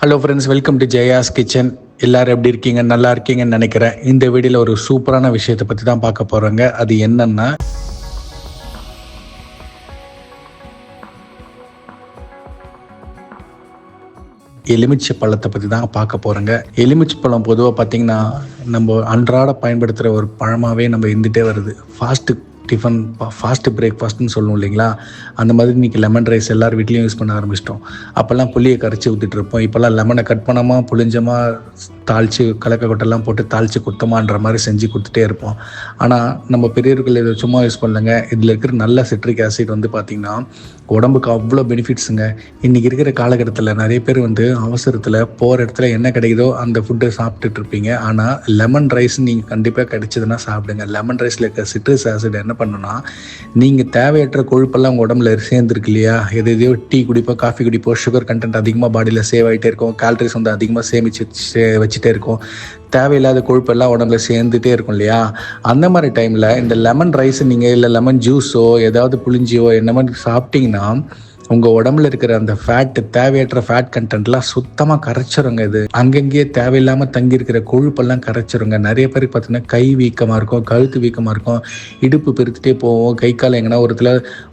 Hello friends, welcome to Jaya's kitchen. எல்லோரும் எப்படி இருக்கீங்க? நல்லா இருக்கீங்கன்னு நினைக்கிறேன். இந்த வீடியோவில் ஒரு சூப்பரான விஷயத்தை பற்றி தான் பார்க்க போகிறோங்க. அது என்னன்னா, எலுமிச்சை பழத்தை பற்றி தான் பார்க்க போகிறோங்க. எலுமிச்சை பழம் பொதுவாக பார்த்திங்கன்னா நம்ம அன்றாட பயன்படுத்துகிற ஒரு பழமாகவே நம்ம இருந்துகிட்டே வருது. டிஃபன் ஃபாஸ்ட்டு பிரேக்ஃபாஸ்ட்னு சொல்லணும் இல்லைங்களா? அந்த மாதிரி இன்றைக்கி லெமன் ரைஸ் எல்லார் வீட்லேயும் யூஸ் பண்ண ஆரம்பிச்சிட்டோம். அப்போல்லாம் புளியை கரைச்சி ஊற்றிட்டு இருப்போம். இப்போல்லாம் லெமனை கட் பண்ணாமா, புளிஞ்சமா, தாளித்து கலக்க கொட்டெல்லாம் போட்டு தாளித்து குத்தமான்ற மாதிரி செஞ்சு கொடுத்துட்டே இருப்போம். ஆனால் நம்ம பெரியவர்கள் இதை சும்மா யூஸ் பண்ணலங்க. இதில் இருக்கிற நல்ல சிட்ரிக் ஆசிட் பார்த்திங்கன்னா உடம்புக்கு அவ்வளோ பெனிஃபிட்ஸுங்க. இன்றைக்கி இருக்கிற காலகட்டத்தில் நிறைய பேர் அவசரத்தில் போகிற இடத்துல என்ன கிடைக்குதோ அந்த ஃபுட்டை சாப்பிட்டுட்டு இருப்பீங்க. ஆனால் லெமன் ரைஸ் நீங்கள் கண்டிப்பாக கிடைச்சதுன்னா சாப்பிடுங்க. லெமன் ரைஸில் இருக்க சிட்ரிக் ஆசிட் என்ன பண்ணுன்னா, நீங்கள் தேவையற்ற கொழுப்பெல்லாம் உங்கள் உடம்புல சேர்ந்துருக்கு இல்லையா? எதையோ டீ குடிப்போம், காஃபி குடிப்போம், சுகர் கண்டென்ட் அதிகமாக பாடியில் சேவ் ஆகிட்டே இருக்கும், கேலரிஸ் அதிகமாக வச்சுட்டே இருக்கும், தேவையில்லாத கொழுப்பெல்லாம் உடம்புல சேர்ந்துட்டே இருக்கும் இல்லையா? அந்த மாதிரி டைமில் இந்த லெமன் ரைஸ் நீங்கள் இல்லை லெமன் ஜூஸோ ஏதாவது புளிஞ்சியோ என்ன மாதிரி சாப்பிட்டீங்கன்னா உங்கள் உடம்புல இருக்கிற அந்த தேவையற்ற ஃபேட் கண்டென்ட்லாம் சுத்தமாக கரைச்சிருங்க. இது அங்கங்கேயே தேவையில்லாமல் தங்கி இருக்கிற கொழுப்பெல்லாம் கரைச்சிருங்க. நிறைய பேருக்கு பார்த்தீங்கன்னா கை வீக்கமாக இருக்கும், கழுத்து வீக்கமாக இருக்கும், இடுப்பு பெருத்துட்டே போவோம், கை கால் எங்கன்னா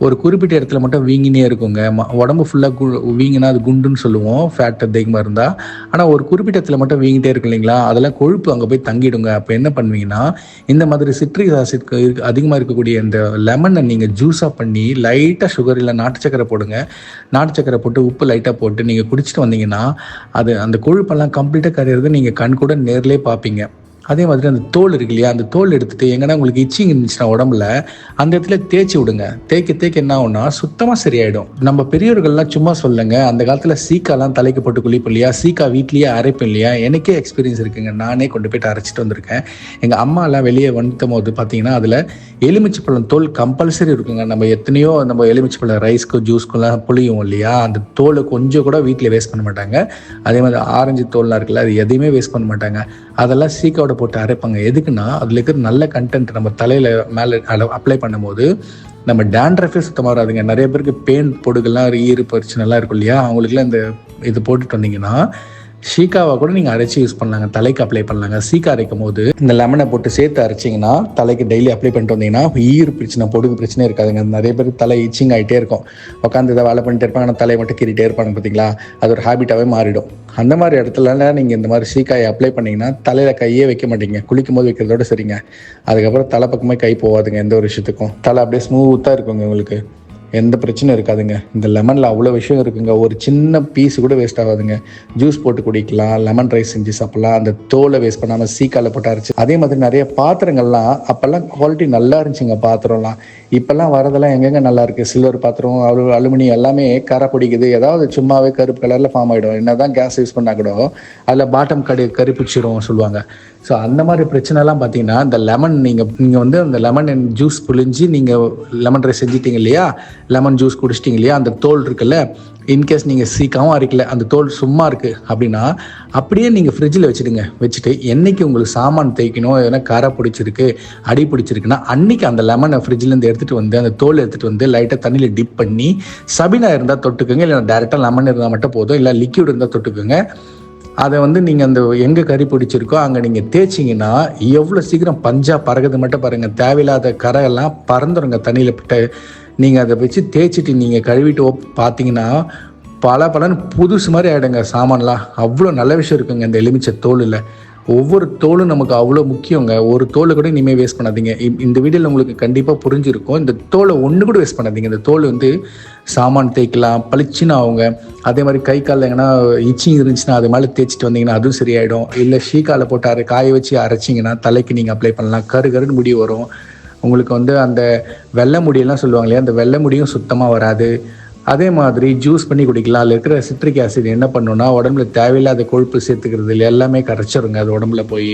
ஒரு குறிப்பிட்ட இடத்துல மட்டும் வீங்கினே இருக்குங்க. உடம்பு ஃபுல்லாக வீங்கினா அது குண்டுன்னு சொல்லுவோம், ஃபேட் அதிகமாக இருந்தால். ஆனால் ஒரு குறிப்பிட்ட இடத்துல மட்டும் வீங்கிட்டே இருக்கும் இல்லைங்களா? அதெல்லாம் கொழுப்பு அங்கே போய் தங்கிடுங்க. அப்போ என்ன பண்ணுவீங்கன்னா, இந்த மாதிரி சிட்ரிக் ஆசிட் அதிகமாக இருக்கக்கூடிய இந்த லெமனை நீங்கள் ஜூஸாக பண்ணி லைட்டாக சுகர் இல்லை நாட்டு சக்கரை போடுங்க. நாட்டு சக்கரை போட்டு உப்பு லைட்டாக போட்டு நீங்கள் குடிச்சிட்டு வந்தீங்கன்னா அந்த கொழுப்பெல்லாம் கம்ப்ளீட்டாக கரையிறது நீங்கள் கண் கூட நேர்லேயே பார்ப்பீங்க. அதே மாதிரி அந்த தோல் இருக்கு இல்லையா? அந்த தோல் எடுத்துகிட்டு எங்கன்னா உங்களுக்கு இச்சிங் இருந்துச்சுன்னா உடம்புல அந்த இடத்துல தேய்ச்சி விடுங்க. தேய்க்க என்ன ஆகும்னா சுத்தமாக சரியாயிடும். நம்ம பெரியவர்கள்லாம் சும்மா சொல்லுங்க, அந்த காலத்தில் சீக்காலாம் தலைக்கு போட்டு குளிப்போம் இல்லையா? சீக்கா வீட்லேயே அரைப்போம் இல்லையா? எனக்கே எக்ஸ்பீரியன்ஸ் இருக்குங்க. நானே கொண்டு போய்ட்டு அரைச்சிட்டு வந்திருக்கேன். எங்கள் அம்மாலாம் வெளியே வந்துட்டும் போது பார்த்தீங்கன்னா அதில் எலுமிச்சை பழம் தோல் கம்பல்சரி இருக்குங்க. நம்ம எத்தனையோ எலுமிச்சை பழம் ரைஸ்க்கு ஜூஸ்க்குலாம் புளியும் இல்லையா? அந்த தோலை கொஞ்சம் கூட வீட்டில் வேஸ்ட் பண்ண மாட்டாங்க. அதே மாதிரி ஆரஞ்சு தோல்லாம் இருக்குல்ல, அது எதையுமே வேஸ்ட் பண்ண மாட்டாங்க. அதெல்லாம் சீக்காவோட போட்டு அரைப்பாங்க. எதுக்குன்னா அதில் இருக்கிற நல்ல கண்டென்ட் நம்ம தலையில் மேலே அப்ளை பண்ணும்போது நம்ம டேண்ட்ரஃபே சுத்தமாக வராதுங்க. நிறைய பேருக்கு பேன் பொடுகள்லாம் ஈறு பிரச்சனைலாம் இருக்கும் இல்லையா? அவங்களுக்குலாம் இந்த இது போட்டுட்டு வந்தீங்கன்னா சீக்காவை கூட நீங்கள் அரைச்சி யூஸ் பண்ணலாங்க, தலைக்கு அப்ளை பண்ணலாங்க. சீக்கா அரைக்கும் போது இந்த லெமனை போட்டு சேர்த்து அரைச்சிங்கன்னா தலைக்கு டெய்லி அப்ளை பண்ணிட்டு வந்தீங்கன்னா ஈறு பிரச்சனை பொடுகு பிரச்சனை இருக்காதுங்க. நிறைய பேர் தலை இச்சிங் ஆகிட்டே இருக்கும், உட்காந்து இதை வேலை பண்ணிட்டே இருப்பாங்க, ஆனால் தலையை மட்டும் கீறிட்டே இருப்பாங்க பார்த்தீங்களா? அது ஒரு ஹேபிட்டாகவே மாறிடும். அந்த மாதிரி இடத்துல நீங்கள் இந்த மாதிரி சீக்காயை அப்ளை பண்ணிங்கன்னா தலையில் கையே வைக்க மாட்டீங்க. குளிக்கும் போது வைக்கிறதோட சரிங்க. அதுக்கப்புறம் தலை பக்கமே கை போகாதுங்க. எந்த ஒரு விஷயத்துக்கும் தலை அப்படியே ஸ்மூத்தாக இருக்குங்க. உங்களுக்கு எந்த பிரச்சனையும் இருக்காதுங்க. இந்த லெமனில் அவ்வளோ விஷயம் இருக்குங்க. ஒரு சின்ன பீஸ் கூட வேஸ்ட் ஆகாதுங்க. ஜூஸ் போட்டு குடிக்கலாம், லெமன் ரைஸ் செஞ்சு சாப்பிட்லாம். அந்த தோலை வேஸ்ட் பண்ணாமல் சீக்கால போட்டு அரைச்சி. அதே மாதிரி நிறைய பாத்திரங்கள்லாம் அப்போல்லாம் குவாலிட்டி நல்லா இருந்துச்சுங்க. பாத்திரம்லாம் இப்போல்லாம் வரதெல்லாம் எங்கெங்க நல்லா இருக்குது. சில்வர் பாத்திரம், அலுமினியம் எல்லாமே கரை பிடிக்குது. ஏதாவது சும்மாவே கருப்பு கலரில் ஃபார்ம் ஆகிடும். என்ன தான் கேஸ் யூஸ் பண்ணால் கூட அதில் பாட்டம் கருப்பிச்சிரும் சொல்லுவாங்க. ஸோ அந்த மாதிரி பிரச்சனைலாம் பார்த்தீங்கன்னா இந்த லெமன் நீங்கள் அந்த லெமன் ஜூஸ் புளிஞ்சு நீங்கள் லெமன் ரைஸ் செஞ்சிட்டீங்க இல்லையா? லெமன் ஜூஸ் குடிச்சிட்டிங்க இல்லையா? அந்த தோல் இருக்குல்ல, இன்கேஸ் நீங்கள் சீக்காவும் அரைக்கல, அந்த தோல் சும்மா இருக்குது அப்படின்னா அப்படியே நீங்கள் ஃப்ரிட்ஜில் வச்சுட்டு என்னைக்கு உங்களுக்கு சாமான் தேய்க்கணும், எதனா கரை பிடிச்சிருக்கு, அடி பிடிச்சிருக்குன்னா அன்றைக்கி அந்த லெமனை ஃப்ரிட்ஜிலேருந்து எடுத்துகிட்டு வந்து அந்த தோல் எடுத்துகிட்டு வந்து லைட்டாக தண்ணியில் டிப் பண்ணி சபினா இருந்தால் தொட்டுக்குங்க. இல்லை டேரெக்டாக லெமன் இருந்தால் மட்டும் போதும், இல்லை லிக்யூட் இருந்தால் தொட்டுக்குங்க. அதை நீங்கள் அந்த எங்கே கறி பிடிச்சிருக்கோ அங்கே நீங்கள் தேய்ச்சிங்கன்னா எவ்வளோ சீக்கிரம் பஞ்சா பறகுது மட்டும் பாருங்கள். தேவையில்லாத கரையெல்லாம் பறந்துடுங்க தண்ணியில் போட்டு. நீங்கள் அதை வச்சு தேய்ச்சிட்டு நீங்கள் கழுவிட்டு பார்த்தீங்கன்னா பலன்னு புதுசு மாதிரி ஆகிடுங்க சாமான்லாம். அவ்வளோ நல்ல விஷயம் இருக்குங்க இந்த எலுமிச்சை தோலில். ஒவ்வொரு தோலும் நமக்கு அவ்வளோ முக்கியங்க. ஒரு தோலை கூட இனிமேல் வேஸ்ட் பண்ணாதீங்க. இந்த வீடியோவில் உங்களுக்கு கண்டிப்பாக புரிஞ்சிருக்கும். இந்த தோலை ஒன்று கூட வேஸ்ட் பண்ணாதீங்க. இந்த தோல் சாமான் தேய்க்கலாம், பளிச்சுன்னு ஆகுங்க. அதே மாதிரி கை காலில் எங்கன்னா இச்சிங் இருந்துச்சுன்னா அது மேலே தேய்ச்சிட்டு வந்தீங்கன்னா அதுவும் சரியாயிடும். இல்லை ஷீக்காவில் போட்டு காய வச்சு அரைச்சிங்கன்னா தலைக்கு நீங்கள் அப்ளை பண்ணலாம். கருன்னு முடி வரும் உங்களுக்கு. அந்த வெள்ளை முடியெல்லாம் சொல்லுவாங்க இல்லையா? அந்த வெள்ளை முடியும் சுத்தமாக வராது. அதே மாதிரி ஜூஸ் பண்ணி குடிக்கலாம். அதில் இருக்கிற சிட்ரிக் ஆசிட் என்ன பண்ணுன்னா உடம்புல தேவையில்லாத கொழுப்பு சேர்த்துக்கிறது இல்லை, எல்லாமே கரைச்சிருங்க அது உடம்புல போய்.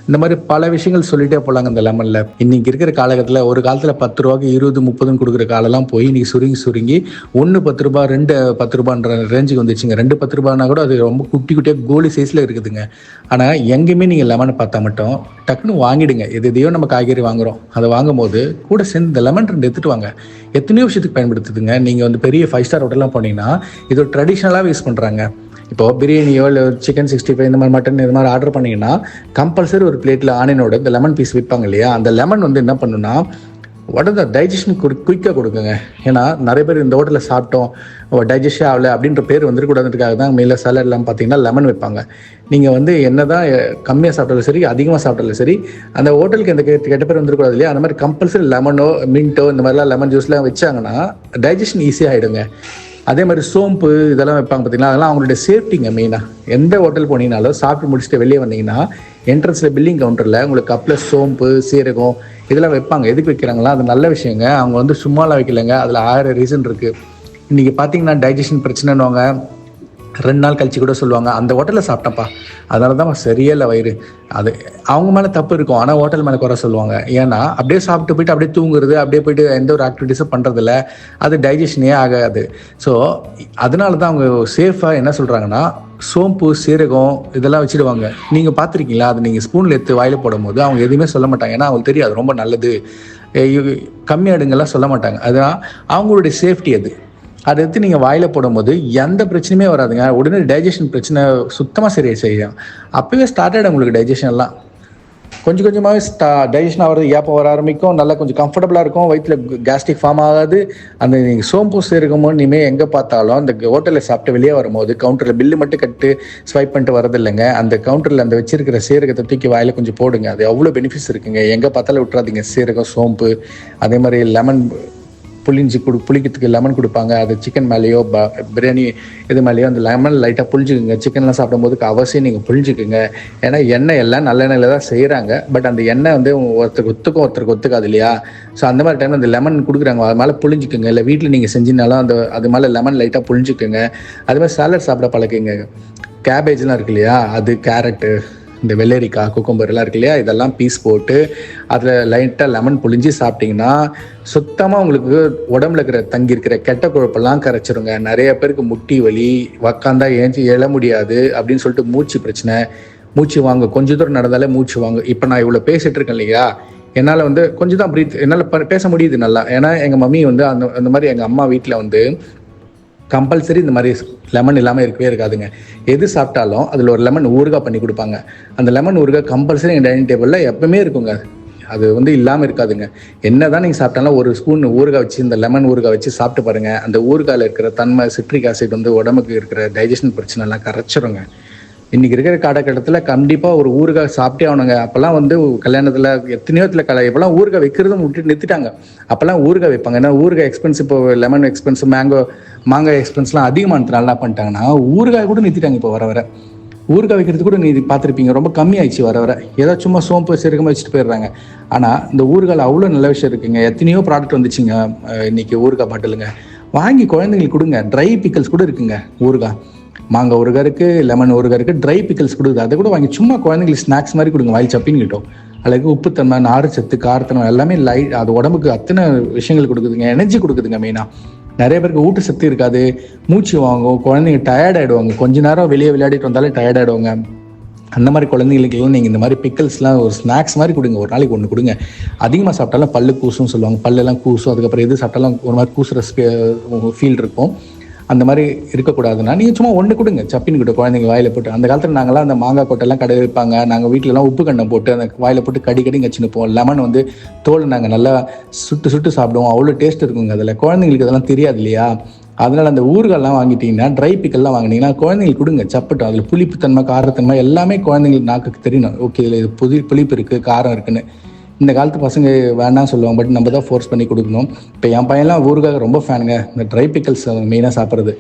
இந்த மாதிரி பல விஷயங்கள் சொல்லிட்டே போகலாங்க இந்த லெமனில். இன்றைக்கி இருக்கிற காலகட்டத்தில் ஒரு காலத்தில் 10 ரூபாய்க்கு 20, 30 கொடுக்குற காலெல்லாம் போய் இன்றைக்கி சுருங்கி 1 10 ரூபா 2 10 ரூபான்ற ரேஞ்சுக்கு வந்துச்சுங்க. 2 10 ரூபானா கூட அது ரொம்ப குட்டியாக கோலி சைஸில் இருக்குதுங்க. ஆனால் எங்கேயுமே நீங்கள் லெமனை பார்த்தா மட்டும் டக்குன்னு வாங்கிடுங்க. எதையோ நம்ம காய்கறி வாங்குகிறோம், அதை வாங்கும் போது கூட சேர்ந்து இந்த லெமன் 2 எடுத்துகிட்டு வாங்க. எத்தனையோ விஷயத்துக்கு பயன்படுத்துதுங்க. நீங்கள் பெரிய 5 ஸ்டார் ஹோட்டல்லாம் போனீங்கன்னா இது ட்ரெடிஷ்னலாக யூஸ் பண்ணுறாங்க. இப்போ பிரியாணியோ இல்லை சிக்கன் 65 இந்த மாதிரி மட்டன் இது மாதிரி ஆர்டர் பண்ணிங்கன்னா கம்பல்சரி ஒரு பிளேட்டில் ஆனியனோட இந்த லெமன் பீஸ் விற்பாங்க இல்லையா, அந்த லெமன் வந்து என்ன பண்ணுன்னா உடனே டைஜஷன் குயிக்காக கொடுக்குங்க. ஏன்னா நிறைய பேர் இந்த ஹோட்டலில் சாப்பிட்டோம் டைஜஸ்டே ஆகலை அப்படின்ற பேர் வந்துருக்கூடாதுன்றதுக்காக தான் மேலே சாலட்லாம் பார்த்தீங்கன்னா லெமன் வைப்பாங்க. நீங்கள் வந்து என்ன தான் கம்மியாக சாப்பிட்டாலும் சரி அதிகமாக சாப்பிட்டாலும் சரி அந்த ஹோட்டலுக்கு எந்த கெட்ட பேர் வந்துருக்கூடாது இல்லையா, அந்த மாதிரி கம்பல்சரி லெமனோ மின்ட்டோ இந்த மாதிரிலாம் லெமன் ஜூஸ்லாம் வச்சாங்கன்னா டைஜஷன் ஈஸியாக ஆகிடுங்க. அதே மாதிரி சோம்பு இதெல்லாம் வைப்பாங்க பார்த்தீங்களா, அதெல்லாம் அவங்களுடைய சேஃப்டிங்க. மெயினாக எந்த ஹோட்டல் போனீங்கனாலும் சாப்பிட்டு முடிச்சுட்டு வெளியே வந்தீங்கன்னா என்ட்ரன்ஸில் பில்லிங் கவுண்டரில் உங்களுக்கு கப்பில் சோம்பு சீரகம் இதெல்லாம் வைப்பாங்க. எதுக்கு வைக்கிறாங்களா, அது நல்ல விஷயங்க. அவங்க வந்து சும்மாலாம் வைக்கலைங்க, அதில் 1000 ரீசன் இருக்குது. இன்றைக்கி பார்த்தீங்கன்னா டைஜஷன் பிரச்சனைன்னுவாங்க, 2 நாள் கழிச்சு கூட சொல்லுவாங்க அந்த ஹோட்டலில் சாப்பிட்டப்பா அதனால தான் சரியே இல்லை வயிறு. அது அவங்க மேலே தப்பு இருக்கும், ஆனால் ஹோட்டல் மேலே குறை சொல்லுவாங்க. ஏன்னா அப்படியே சாப்பிட்டு போயிட்டு அப்படியே தூங்குறது, அப்படியே போயிட்டு எந்த ஒரு ஆக்டிவிட்டீஸும் பண்ணுறதில்ல, அது டைஜஷனே ஆகாது. ஸோ அதனால தான் அவங்க சேஃபாக என்ன சொல்கிறாங்கன்னா சோம்பு சீரகம் இதெல்லாம் வச்சுடுவாங்க. நீங்கள் பார்த்துருக்கீங்களா, அது நீங்கள் ஸ்பூனில் எடுத்து வாயில் போடும் போது அவங்க எதுவுமே சொல்ல மாட்டாங்க. ஏன்னா அவங்களுக்கு தெரியாது ரொம்ப நல்லது, கம்மியாடுங்கெல்லாம் சொல்ல மாட்டாங்க. அதுதான் அவங்களுடைய சேஃப்டி. அதை எடுத்து நீங்கள் வாயில் போடும்போது எந்த பிரச்சனையுமே வராதுங்க. உடனே டைஜஷன் பிரச்சனை சுத்தமாக சரியாக செய்யும். அப்போவே ஸ்டார்ட் ஆகிடும் உங்களுக்கு டைஜஷன்லாம். கொஞ்சம் கொஞ்சமாகவே டைஜஷன் ஆகிறது ஏப்பம் வர ஆரம்பிக்கும், நல்லா கொஞ்சம் கம்ஃபர்டபுளாக இருக்கும், வயிற்றில் கேஸ்ட்ரிக் ஃபார்ம் ஆகாது. அந்த நீங்கள் சோம்பு இருக்கும்போது இனிமேல் எங்கே பார்த்தாலும் அந்த ஹோட்டலில் சாப்பிட்டு வெளியே வரும்போது கவுண்டரில் பில்லு மட்டும் கட்டு ஸ்வைப் பண்ணிட்டு வரதில்லைங்க. அந்த கவுண்டரில் அந்த வச்சிருக்கிற சீரகத்தை தூக்கி வாயில் கொஞ்சம் போடுங்க. அது அவ்வளோ பெனிஃபிட்ஸ் இருக்குங்க. எங்கே பார்த்தாலும் விட்டுறாதீங்க. சீரகம் சோம்பு அதே மாதிரி லெமன் புளிக்கிறதுக்கு லெமன் கொடுப்பாங்க. அது சிக்கன் மேலேயோ பிரியாணி இது மேலேயோ அந்த லெமன் லைட்டாக புளிஞ்சுக்குங்க. சிக்கன்லாம் சாப்பிடும்போது அவசியம் நீங்கள் புளிஞ்சுக்குங்க. ஏன்னா எண்ணெய் எல்லாம் நல்ல எண்ணெயில் தான் செய்கிறாங்க. பட் அந்த எண்ணெய் வந்து ஒருத்தருக்கு ஒத்துக்காது இல்லையா. ஸோ அந்த மாதிரி டைமில் அந்த லெமன் கொடுக்குறாங்க, அது மேலே புளிஞ்சுக்குங்க. இல்லை வீட்டில் நீங்கள் செஞ்சினாலும் அது மேலே லெமன் லைட்டாக புளிஞ்சுக்குங்க. அது மாதிரி சாலட் சாப்பிட பழக்குங்க. கேபேஜ்லாம் இருக்கு இல்லையா, அது கேரட்டு இந்த வெள்ளரிக்காய் குக்கும்பர் எல்லாம் இருக்கு இல்லையா, இதெல்லாம் பீஸ் போட்டு அதில் லைட்டாக லெமன் புளிஞ்சு சாப்பிட்டிங்கன்னா சுத்தமாக உங்களுக்கு உடம்புல தங்கி இருக்கிற கெட்ட கொழுப்பெல்லாம் கரைச்சிருங்க. நிறைய பேருக்கு முட்டி வலி, உக்காந்தா ஏஞ்சி எழ முடியாது அப்படின்னு சொல்லிட்டு மூச்சு பிரச்சனை, மூச்சு வாங்க, கொஞ்சம் தூரம் நடந்தாலே மூச்சு வாங்க. இப்போ நான் இவ்வளோ பேசிகிட்டு இருக்கேன் இல்லையா, என்னால் வந்து கொஞ்சம் தான் என்னால் பேச முடியுது நல்லா. ஏன்னா எங்கள் மம்மி வந்து அந்த மாதிரி எங்கள் அம்மா வீட்டில் வந்து கம்பல்சரி இந்த மாதிரி லெமன் இல்லாமல் இருக்கவே இருக்காதுங்க. எது சாப்பிட்டாலும் அதில் ஒரு லெமன் ஊறுகாய் பண்ணி கொடுப்பாங்க. அந்த லெமன் ஊறுகாய் கம்பல்சரி எங்கள் டைனிங் டேபிளில் எப்பவுமே இருக்குங்க. அது வந்து இல்லாமல் இருக்காதுங்க. என்ன தான் நீங்கள் சாப்பிட்டாலும் ஒரு ஸ்பூன் ஊறுகாய் வச்சு இந்த லெமன் ஊறுகாய் வச்சு சாப்பிட்டு பாருங்கள். அந்த ஊறுகாயில் இருக்கிற தன்மை சிட்ரிக் ஆசிட் வந்து உடம்புக்கு இருக்கிற டைஜஷன் பிரச்சனைலாம் கரைச்சிருங்க. இன்றைக்கி இருக்கிற காலகட்டத்தில் கண்டிப்பாக ஒரு ஊறுகாய் சாப்பிட்டே ஆகணுங்க. அப்போல்லாம் வந்து கல்யாணத்தில் எத்தனையோ இப்போலாம் ஊறுகாய் வைக்கிறதும் விட்டு நிறுத்திட்டாங்க. அப்போல்லாம் ஊறுகாய் வைப்பாங்க. ஏன்னா ஊறுகாய் எக்ஸ்பென்சிவ், இப்போ லெமன் எக்ஸ்பென்சிவ், மாங்காய் எக்ஸ்பென்ஸ்லாம் அதிகமானதுனால என்ன பண்ணிட்டாங்கன்னா ஊறுகாய் கூட நிறுத்திட்டாங்க. இப்போ வர ஊறுகாய் வைக்கிறது கூட நீ பார்த்துருப்பீங்க, ரொம்ப கம்மியாயிடுச்சு வர. ஏதோ சும்மா சோம்பு சீரகமாக வச்சுட்டு போயிடுறாங்க. ஆனால் இந்த ஊறுகாயில் அவ்வளோ நல்ல விஷயம் இருக்குங்க. எத்தனையோ ப்ராடக்ட் வந்துச்சுங்க இன்றைக்கி ஊறுகாய் பாட்டிலுங்க. வாங்கி குழந்தைங்களுக்கு கொடுங்க. ட்ரை பிக்கல்ஸ் கூட இருக்குங்க. ஊறுகாய் மாங்காய் ஊறுகாய் இருக்குது, லெமன் ஊறுகாய் இருக்குது, ட்ரை பிக்கல்ஸ் கொடுக்குது. அதை கூட வாங்கி சும்மா குழந்தைங்களுக்கு ஸ்நாக்ஸ் மாதிரி கொடுங்க. வாயில் சப்பின்னு கிட்டோம். அதுக்கு உப்புத்தன்மை, நார்ச்சத்து, காரத்தன்மை எல்லாமே அது உடம்புக்கு அத்தனை விஷயங்கள் கொடுக்குதுங்க. எனர்ஜி கொடுக்குதுங்க. மெயினாக நிறைய பேருக்கு ஊட்டச்சத்து இருக்காது, மூச்சு வாங்கும், குழந்தைங்க டயர்ட் ஆகிடுவாங்க. கொஞ்ச நேரம் வெளியே விளையாடிட்டு வந்தாலே டயர்ட் ஆகிடுவாங்க. அந்த மாதிரி குழந்தைங்களுக்கெல்லாம் நீங்கள் இந்த மாதிரி பிக்கல்ஸ்லாம் ஒரு ஸ்நாக்ஸ் மாதிரி கொடுங்க. ஒரு நாளைக்கு ஒன்று கொடுங்க. அதிகமாக சாப்பிட்டாலும் பல்லு கூசுன்னு சொல்லுவாங்க. பல்லெல்லாம் கூசும். அதுக்கப்புறம் எது சாப்பிட்டாலும் ஒரு மாதிரி கூசுகிற ஃபீல் இருக்கும். அந்த மாதிரி இருக்கக்கூடாதுன்னா நீங்கள் சும்மா ஒன்று கொடுங்க. சப்பின்னு கிட்ட குழந்தைங்க வாயில் போட்டு. அந்த காலத்தில் நாங்கள்லாம் அந்த மாங்காய் கொட்டையெல்லாம் கடை வைப்பாங்க. நாங்கள் வீட்டிலலாம் உப்பு கண்டம் போட்டு அந்த வாயில் போட்டு கடி வச்சுனுப்போம். லெமன் வந்து தோல் நாங்கள் நல்லா சுட்டு சாப்பிடுவோம். அவ்வளோ டேஸ்ட் இருக்குங்க. அதில் குழந்தைங்களுக்கு அதெல்லாம் தெரியாது இல்லையா. அதனால் அந்த ஊறுகாய்லாம் வாங்கிட்டீங்கன்னா, ட்ரை பிக்கல்லாம் வாங்கினீங்கன்னா குழந்தைங்களுக்கு கொடுங்க. சப்பட்டும். அதில் புளிப்புத்தன்மை, காரத்தன்மை எல்லாமே குழந்தைங்களுக்கு நாக்குக்கு தெரியணும். ஓகே, இதில் இது புளிப்பு இருக்குது, காரம் இருக்குன்னு. இந்த காலத்து பசங்க வேணாம் சொல்லுவாங்க, பட் நம்ம தான் ஃபோர்ஸ் பண்ணி கொடுக்கணும். இப்போ என் பையன்லாம் ஊறுகாய் ரொம்ப ஃபேனுங்க. இந்த ட்ரை பிக்கல்ஸ் மெயினாக சாப்பிட்றது.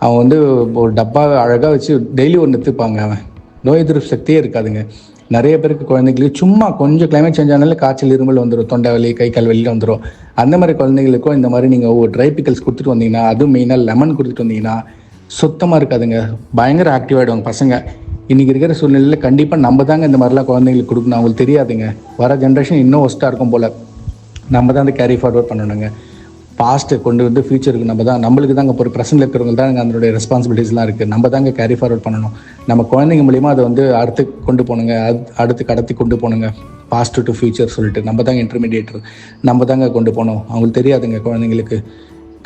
அவன் வந்து ஒரு டப்பா அழகாக வச்சு டெய்லி ஒன்று எடுத்துப்பாங்க. அவன் நோய் எதிர்ப்பு சக்தியே இருக்காதுங்க. நிறைய பேருக்கு குழந்தைங்களுக்கு சும்மா கொஞ்சம் கிளைமேட் சேஞ்ச் ஆனாலும் காய்ச்சல், இருமல் வந்துடும், தொண்டை வலி, கை கால் வெளியில் வந்துடும். அந்த மாதிரி குழந்தைங்களுக்கும் இந்த மாதிரி நீங்கள் ஒரு ட்ரை பிக்கல்ஸ் கொடுத்துட்டு வந்தீங்கன்னா, அதுவும் மெயினாக லெமன் கொடுத்துட்டு வந்தீங்கன்னா சுத்தமாக இருக்காதுங்க. பயங்கர ஆக்டிவ் ஆகிடுவாங்க பசங்க. இன்றைக்கி இருக்கிற சூழ்நிலையில் கண்டிப்பாக நம்ம தாங்க இந்த மாதிரிலாம் குழந்தைங்களுக்கு கொடுக்கணும். அவங்களுக்கு தெரியாதுங்க. வர ஜென்ரேஷன் இன்னும் ஒஸ்ட்டாக இருக்கும் போல். நம்ம தான் அந்த கேரி ஃபார்வர்ட் பண்ணணுங்க. பாஸ்ட்டை கொண்டு வந்து ஃபியூச்சருக்கு நம்மளுக்கு தாங்க ஒரு ப்ரெசென்ட்டில் இருக்கிறவங்க தான் அதனுடைய ரெஸ்பான்சிபிலிட்டிஸ்லாம் இருக்குது. நம்ம தாங்க கேரி ஃபார்வர்ட் பண்ணணும். நம்ம குழந்தைங்க மூலிமா அதை வந்து அடுத்து கொண்டு போகணுங்க. அடுத்து கடத்தி கொண்டு போகணுங்க. பாஸ்ட் டு ஃபியூச்சர் சொல்லிட்டு நம்ம தாங்க இன்டர்மீடியேட்டர். நம்ம தாங்க கொண்டு போகணும். அவங்களுக்கு தெரியாதுங்க குழந்தைங்களுக்கு.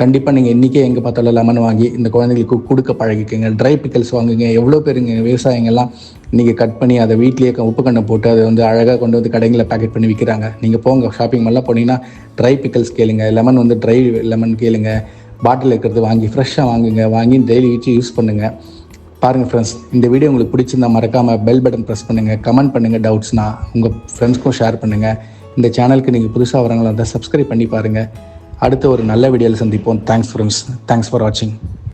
கண்டிப்பாக நீங்கள் இன்றைக்கே எங்கே பார்த்தாலும் லெமன் வாங்கி இந்த குழந்தைங்களுக்கு கொடுக்க பழகிக்கங்க. ட்ரை பிக்கல்ஸ் வாங்குங்க. எவ்வளோ பேருங்க விவசாயிங்கெல்லாம் இன்றைக்கி கட் பண்ணி அதை வீட்லேயே உப்பு கண்ணை போட்டு அதை வந்து அழகாக கொண்டு வந்து கடைகளில் பேக்கெட் பண்ணி விற்கிறாங்க. நீங்கள் போங்க ஷாப்பிங் மால்லாம் போனீங்கன்னா ட்ரை பிக்கல்ஸ் கேளுங்க, லெமன் வந்து ட்ரை லெமன் கேளுங்க, பாட்டில் இருக்கிறது வாங்கி ஃப்ரெஷ்ஷாக வாங்கி டெய்லி வச்சு யூஸ் பண்ணுங்கள். பாருங்கள் ஃப்ரெண்ட்ஸ், இந்த வீடியோ உங்களுக்கு பிடிச்சிருந்தா மறக்காமல் பெல் பட்டன் ப்ரெஸ் பண்ணுங்கள், கமெண்ட் பண்ணுங்கள், டவுட்ஸ்னா உங்கள் ஃப்ரெண்ட்ஸ்க்கும் ஷேர் பண்ணுங்கள். இந்த சேனலுக்கு நீங்கள் புதுசாக வரவங்களா இருந்தால் சப்ஸ்கிரைப் பண்ணி பாருங்கள். அடுத்த ஒரு நல்ல வீடியோவில் சந்திப்போம். தேங்க்ஸ் ஃப்ரெண்ட்ஸ், தேங்க்ஸ் ஃபார் வாட்சிங்.